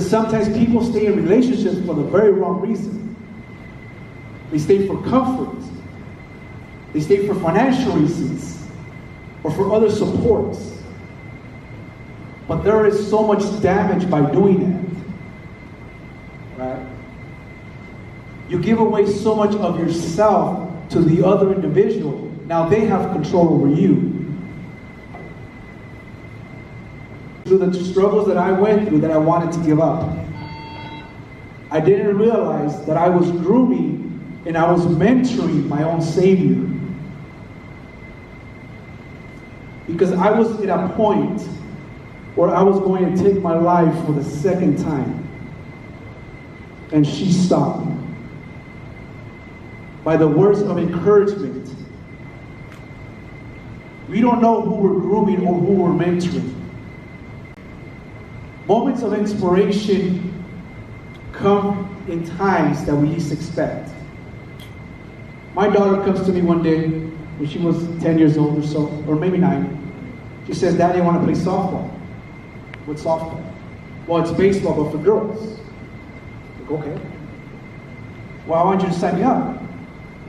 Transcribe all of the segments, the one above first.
Because sometimes people stay in relationships for the very wrong reason. They stay for comfort. They stay for financial reasons or for other supports. But there is so much damage by doing that. Right? You give away so much of yourself to the other individual. Now they have control over you. Through the struggles that I went through that I wanted to give up, I didn't realize that I was grooming and I was mentoring my own savior. Because I was at a point where I was going to take my life for the second time. And she stopped me. By the words of encouragement. We don't know who we're grooming or who we're mentoring. Moments of inspiration come in times that we least expect. My daughter comes to me one day when she was 10 years old or so, or maybe 9. She says, "Daddy, I want to play softball." "What softball?" "Well, it's baseball, but for girls." Like, okay. "Well, I want you to sign me up."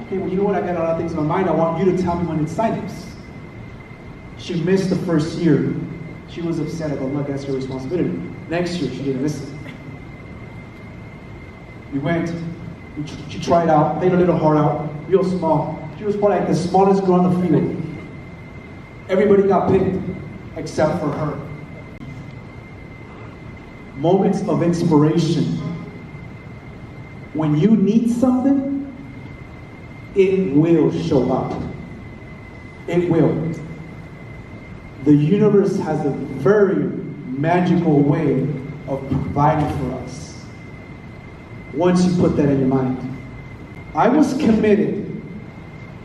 "Okay, well, you know what? I got a lot of things in my mind. I want you to tell me when it's signings." She missed the first year. She was upset. I go, "Look, that's your responsibility." Next year, she didn't miss it. We went. She tried out, played a little hard out, real small. She was probably like the smallest girl on the field. Everybody got picked except for her. Moments of inspiration. When you need something, it will show up. It will. The universe has a very magical way of providing for us. Once you put that in your mind. I was committed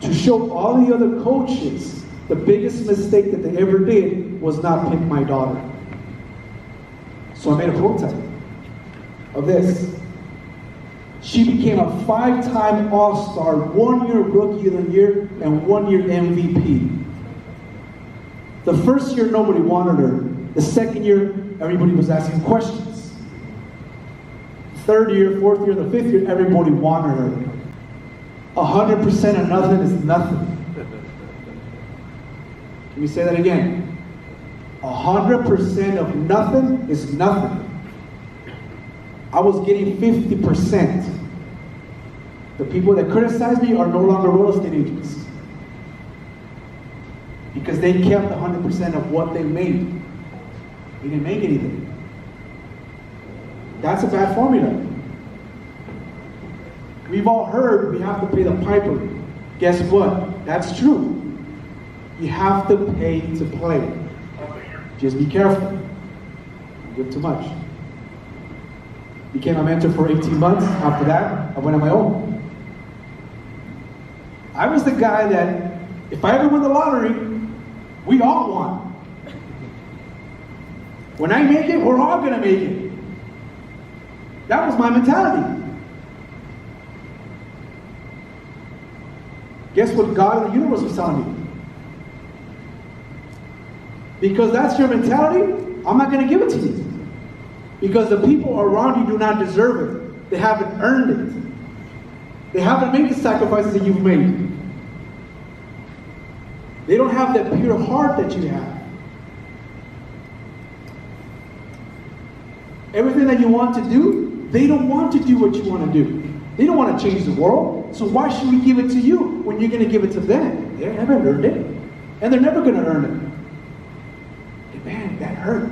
to show all the other coaches the biggest mistake that they ever did was not pick my daughter. So I made a prototype of this. She became a 5-time All-Star, 1-year Rookie of the Year, and 1-year MVP. The first year, nobody wanted her. The second year, everybody was asking questions. Third year, fourth year, the fifth year, everybody wanted her. 100% of nothing is nothing. Let me say that again. 100% of nothing is nothing. I was getting 50%. The people that criticize me are no longer real estate agents. Because they kept 100% of what they made. They didn't make anything. That's a bad formula. We've all heard we have to pay the piper. Guess what? That's true. You have to pay to play. Just be careful. Don't give too much. Became a mentor for 18 months. After that, I went on my own. I was the guy that, if I ever win the lottery, we all won. When I make it, we're all going to make it. That was my mentality. Guess what God in the universe was telling me? Because that's your mentality, I'm not going to give it to you. Because the people around you do not deserve it. They haven't earned it. They haven't made the sacrifices that you've made. They don't have that pure heart that you have. Everything that you want to do, they don't want to do what you want to do. They don't want to change the world. So why should we give it to you when you're going to give it to them? They haven't earned it. And they're never going to earn it. And man, that hurt.